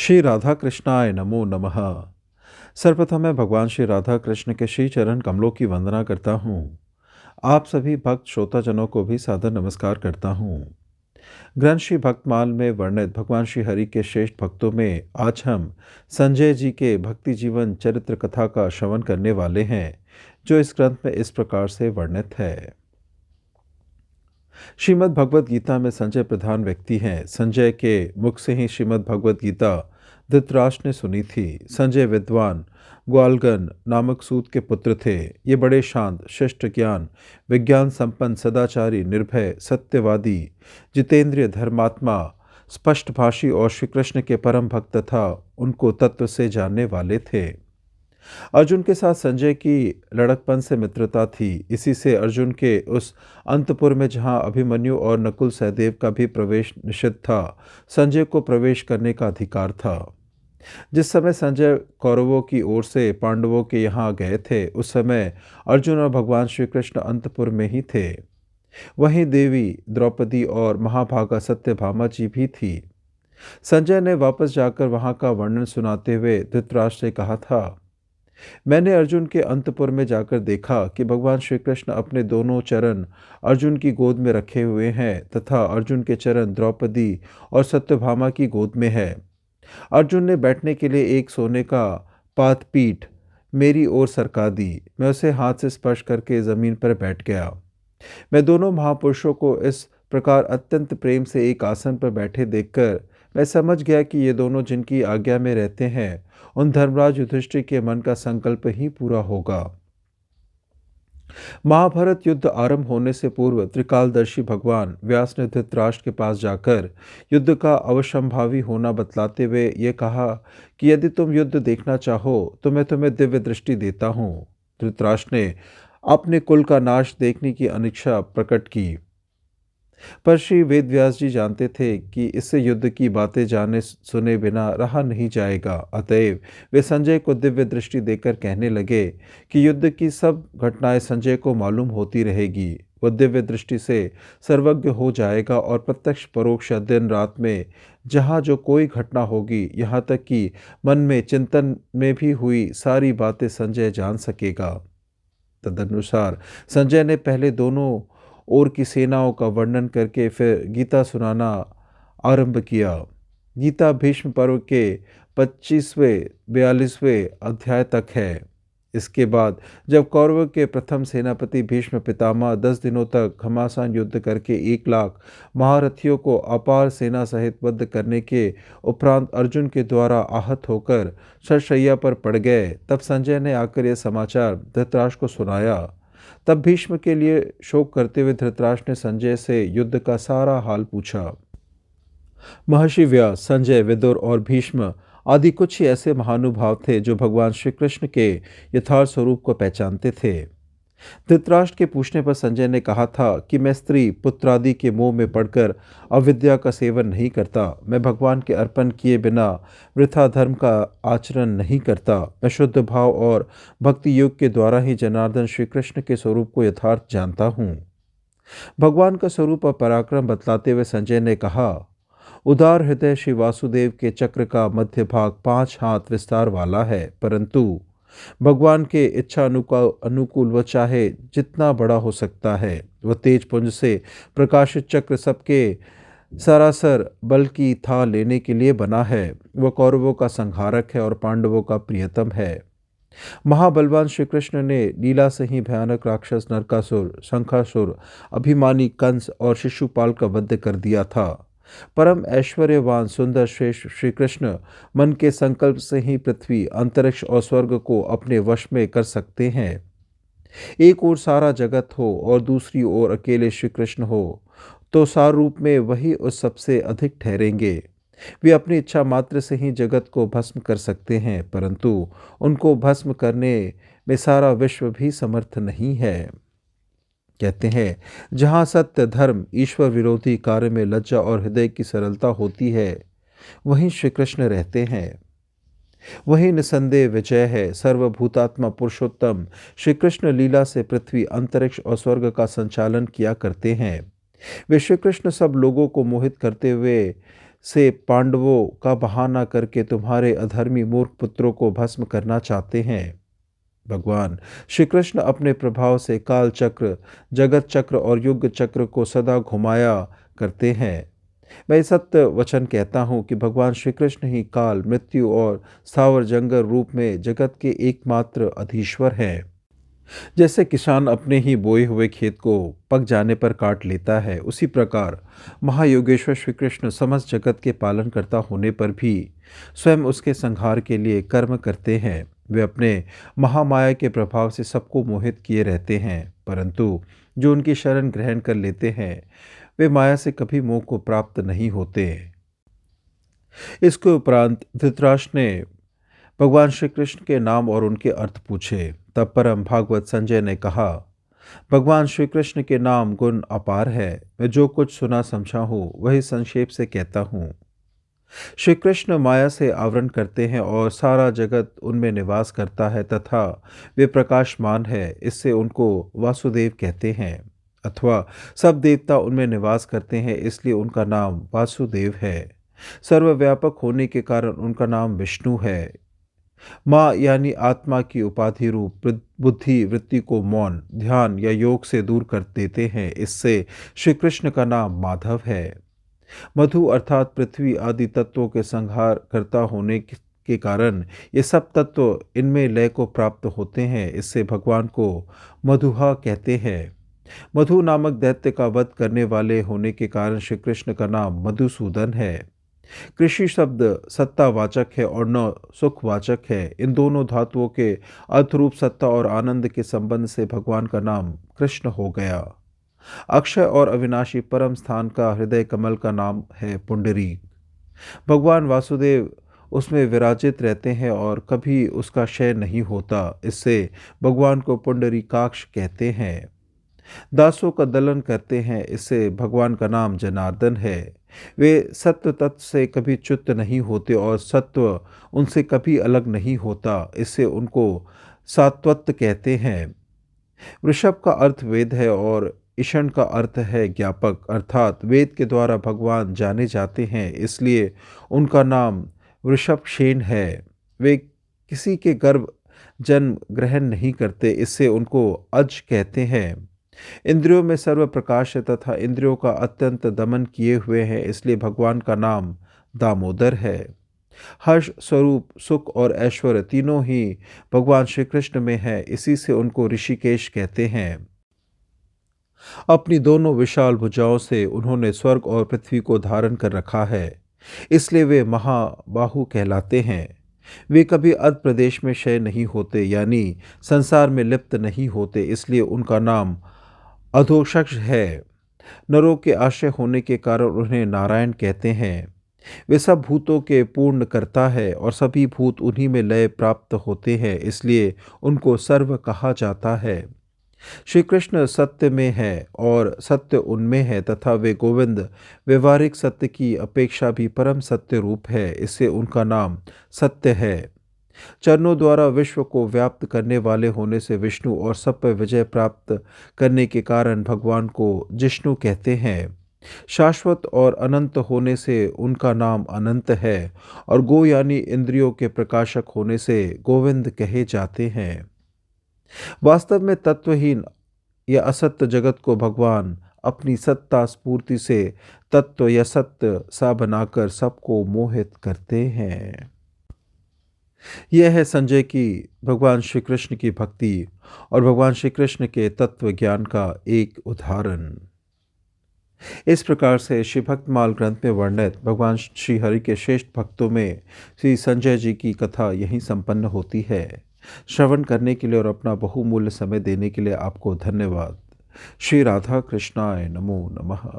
श्री राधा कृष्णाय नमो नमः। सर्वप्रथम मैं भगवान श्री राधा कृष्ण के श्री चरण कमलों की वंदना करता हूँ। आप सभी भक्त श्रोताजनों को भी सादर नमस्कार करता हूँ। ग्रंथ श्री भक्तमाल में वर्णित भगवान श्री हरि के श्रेष्ठ भक्तों में आज हम संजय जी के भक्ति जीवन चरित्र कथा का श्रवण करने वाले हैं, जो इस ग्रंथ में इस प्रकार से वर्णित है। श्रीमद् भगवद गीता में संजय प्रधान व्यक्ति हैं। संजय के मुख से ही श्रीमद् भगवद गीता धृतराष्ट्र ने सुनी थी। संजय विद्वान ग्वालगन नामक सूत के पुत्र थे। ये बड़े शांत, शिष्ट ज्ञान, विज्ञान संपन्न, सदाचारी, निर्भय, सत्यवादी, जितेंद्रिय, धर्मात्मा, स्पष्टभाषी और श्री कृष्ण के परम भक्त तथा उनको तत्व से जानने वाले थे। अर्जुन के साथ संजय की लड़कपन से मित्रता थी। इसी से अर्जुन के उस अंतपुर में जहां अभिमन्यु और नकुल सहदेव का भी प्रवेश निषिद्ध था, संजय को प्रवेश करने का अधिकार था। जिस समय संजय कौरवों की ओर से पांडवों के यहाँ गए थे, उस समय अर्जुन और भगवान श्री कृष्ण अंतपुर में ही थे। वहीं देवी द्रौपदी और महाभागा सत्यभामा जी भी थी। संजय ने वापस जाकर वहां का वर्णन सुनाते हुए धृतराष्ट्र से कहा था, मैंने अर्जुन के अंतपुर में जाकर देखा कि भगवान श्री कृष्ण अपने दोनों चरण अर्जुन की गोद में रखे हुए हैं तथा अर्जुन के चरण द्रौपदी और सत्यभामा की गोद में है। अर्जुन ने बैठने के लिए एक सोने का पादपीठ मेरी ओर सरका दी। मैं उसे हाथ से स्पर्श करके जमीन पर बैठ गया। मैं दोनों महापुरुषों को इस प्रकार अत्यंत प्रेम से एक आसन पर बैठे देखकर मैं समझ गया कि ये दोनों जिनकी आज्ञा में रहते हैं, उन धर्मराज युधिष्ठिर के मन का संकल्प ही पूरा होगा। महाभारत युद्ध आरंभ होने से पूर्व त्रिकालदर्शी भगवान व्यास ने धृतराष्ट्र के पास जाकर युद्ध का अवश्यंभावी होना बतलाते हुए ये कहा कि यदि तुम युद्ध देखना चाहो तो मैं तुम्हें दिव्य दृष्टि देता हूँ। धृतराष्ट्र ने अपने कुल का नाश देखने की अनिच्छा प्रकट की, पर श्री वेदव्यास जी जानते थे कि इससे युद्ध की बातें जाने सुने बिना रहा नहीं जाएगा। अतएव वे संजय को दिव्य दृष्टि देकर कहने लगे कि युद्ध की सब घटनाएं संजय को मालूम होती रहेगी। वह दिव्य दृष्टि से सर्वज्ञ हो जाएगा और प्रत्यक्ष परोक्ष दिन रात में जहाँ जो कोई घटना होगी, यहाँ तक कि मन में चिंतन में भी हुई सारी बातें संजय जान सकेगा। तदनुसार संजय ने पहले दोनों ओर की सेनाओं का वर्णन करके फिर गीता सुनाना आरंभ किया। गीता भीष्म पर्व के 25वें 42वें अध्याय तक है। इसके बाद जब कौरवों के प्रथम सेनापति भीष्म पितामह 10 दिनों तक घमासान युद्ध करके 1 लाख महारथियों को अपार सेना सहित वध करने के उपरांत अर्जुन के द्वारा आहत होकर शरशैया पर पड़ गए, तब संजय ने आकर यह समाचार धृतराष्ट्र को सुनाया। तब भीष्म के लिए शोक करते हुए धृतराष्ट्र ने संजय से युद्ध का सारा हाल पूछा। महर्षि व्यास, संजय, विदुर और भीष्म आदि कुछ ही ऐसे महानुभाव थे जो भगवान श्री कृष्ण के यथार्थ स्वरूप को पहचानते थे। धृतराष्ट्र के पूछने पर संजय ने कहा था कि मैं स्त्री पुत्रादि के मोह में पड़कर अविद्या का सेवन नहीं करता। मैं भगवान के अर्पण किए बिना वृथा धर्म का आचरण नहीं करता। मैं शुद्ध भाव और भक्ति योग के द्वारा ही जनार्दन श्री कृष्ण के स्वरूप को यथार्थ जानता हूँ। भगवान का स्वरूप और पराक्रम बतलाते हुए संजय ने कहा, उदार हृदय श्री वासुदेव के चक्र का मध्य भाग 5 हाथ विस्तार वाला है, परंतु भगवान के इच्छा अनुकूल वह चाहे जितना बड़ा हो सकता है। वह तेज पुंज से प्रकाशित चक्र सबके सरासर बल की था लेने के लिए बना है। वह कौरवों का संहारक है और पांडवों का प्रियतम है। महाबलवान श्री कृष्ण ने लीला से ही भयानक राक्षस नरकासुर, शंखासुर, अभिमानी कंस और शिशुपाल का वध कर दिया था। परम ऐश्वर्यवान सुंदर श्रेष्ठ श्री कृष्ण मन के संकल्प से ही पृथ्वी, अंतरिक्ष और स्वर्ग को अपने वश में कर सकते हैं। एक ओर सारा जगत हो और दूसरी ओर अकेले श्री कृष्ण हो तो सारूप में वही उस सबसे अधिक ठहरेंगे। वे अपनी इच्छा मात्र से ही जगत को भस्म कर सकते हैं, परंतु उनको भस्म करने में सारा विश्व भी समर्थ नहीं है। कहते हैं, जहाँ सत्य, धर्म, ईश्वर विरोधी कार्य में लज्जा और हृदय की सरलता होती है, वहीं श्री कृष्ण रहते हैं। वही निसंदेह विजय है। सर्वभूतात्मा पुरुषोत्तम श्री कृष्ण लीला से पृथ्वी, अंतरिक्ष और स्वर्ग का संचालन किया करते हैं। वे श्री कृष्ण सब लोगों को मोहित करते हुए से पांडवों का बहाना करके तुम्हारे अधर्मी मूर्ख पुत्रों को भस्म करना चाहते हैं। भगवान श्री कृष्ण अपने प्रभाव से काल चक्र, जगत चक्र और युग चक्र को सदा घुमाया करते हैं। मैं सत्य वचन कहता हूँ कि भगवान श्री कृष्ण ही काल, मृत्यु और स्थावर जंगल रूप में जगत के एकमात्र अधीश्वर हैं। जैसे किसान अपने ही बोए हुए खेत को पक जाने पर काट लेता है, उसी प्रकार महायोगेश्वर श्री कृष्ण समस्त जगत के पालनकर्ता होने पर भी स्वयं उसके संहार के लिए कर्म करते हैं। वे अपने महामाया के प्रभाव से सबको मोहित किए रहते हैं, परंतु जो उनकी शरण ग्रहण कर लेते हैं वे माया से कभी मोह को प्राप्त नहीं होते। इसके उपरांत धृतराष्ट्र ने भगवान श्री कृष्ण के नाम और उनके अर्थ पूछे। तब परम भागवत संजय ने कहा, भगवान श्री कृष्ण के नाम गुण अपार है। मैं जो कुछ सुना समझा हूँ वही संक्षेप से कहता हूँ। श्री कृष्ण माया से आवरण करते हैं और सारा जगत उनमें निवास करता है तथा वे प्रकाशमान है, इससे उनको वासुदेव कहते हैं। अथवा सब देवता उनमें निवास करते हैं, इसलिए उनका नाम वासुदेव है। सर्वव्यापक होने के कारण उनका नाम विष्णु है। माँ यानी आत्मा की उपाधि रूप बुद्धि वृत्ति को मौन, ध्यान या योग से दूर कर देते हैं, इससे श्री कृष्ण का नाम माधव है। मधु अर्थात पृथ्वी आदि तत्वों के संहार करता होने के कारण ये सब तत्व इनमें लय को प्राप्त होते हैं, इससे भगवान को मधुहा कहते हैं। मधु नामक दैत्य का वध करने वाले होने के कारण श्री कृष्ण का नाम मधुसूदन है। कृषि शब्द सत्तावाचक है और न सुखवाचक है। इन दोनों धातुओं के अर्थरूप सत्ता और आनंद के संबंध से भगवान का नाम कृष्ण हो गया। अक्षय और अविनाशी परम स्थान का हृदय कमल का नाम है पुंडरीक। भगवान वासुदेव उसमें विराजित रहते हैं और कभी उसका क्षय नहीं होता, इससे भगवान को पुंडरीकाक्ष कहते हैं। दासों का दलन करते हैं, इससे भगवान का नाम जनार्दन है। वे सत्व तत्व से कभी च्युत नहीं होते और सत्व उनसे कभी अलग नहीं होता, इससे उनको सात्वत कहते हैं। वृषभ का अर्थ वेद है और ईशण का अर्थ है ज्ञापक, अर्थात वेद के द्वारा भगवान जाने जाते हैं, इसलिए उनका नाम वृषभसेन है। वे किसी के गर्भ जन्म ग्रहण नहीं करते, इससे उनको अज कहते हैं। इंद्रियों में सर्व प्रकाश है तथा इंद्रियों का अत्यंत दमन किए हुए हैं, इसलिए भगवान का नाम दामोदर है। हर्ष, स्वरूप, सुख और ऐश्वर्य तीनों ही भगवान श्री कृष्ण में है, इसी से उनको ऋषिकेश कहते हैं। अपनी दोनों विशाल भुजाओं से उन्होंने स्वर्ग और पृथ्वी को धारण कर रखा है, इसलिए वे महाबाहु कहलाते हैं। वे कभी अर्ध प्रदेश में क्षय नहीं होते, यानी संसार में लिप्त नहीं होते, इसलिए उनका नाम अधोक्षज है। नरों के आश्रय होने के कारण उन्हें नारायण कहते हैं। वे सब भूतों के पूर्ण करता है और सभी भूत उन्हीं में लय प्राप्त होते हैं, इसलिए उनको सर्व कहा जाता है। श्री कृष्ण सत्य में है और सत्य उनमें है तथा वे गोविंद व्यवहारिक सत्य की अपेक्षा भी परम सत्य रूप है, इससे उनका नाम सत्य है। चरणों द्वारा विश्व को व्याप्त करने वाले होने से विष्णु और सब पर विजय प्राप्त करने के कारण भगवान को जिष्णु कहते हैं। शाश्वत और अनंत होने से उनका नाम अनंत है और गो यानी इंद्रियों के प्रकाशक होने से गोविंद कहे जाते हैं। वास्तव में तत्वहीन या असत्य जगत को भगवान अपनी सत्ता स्फूर्ति से तत्व या सत्य सा बनाकर सबको मोहित करते हैं। यह है संजय की भगवान श्री कृष्ण की भक्ति और भगवान श्री कृष्ण के तत्व ज्ञान का एक उदाहरण। इस प्रकार से श्री भक्तमाल ग्रंथ में वर्णित भगवान श्री हरि के श्रेष्ठ भक्तों में श्री संजय जी की कथा यहीं संपन्न होती है। श्रवण करने के लिए और अपना बहुमूल्य समय देने के लिए आपको धन्यवाद। श्री राधा कृष्णाय नमो नमः।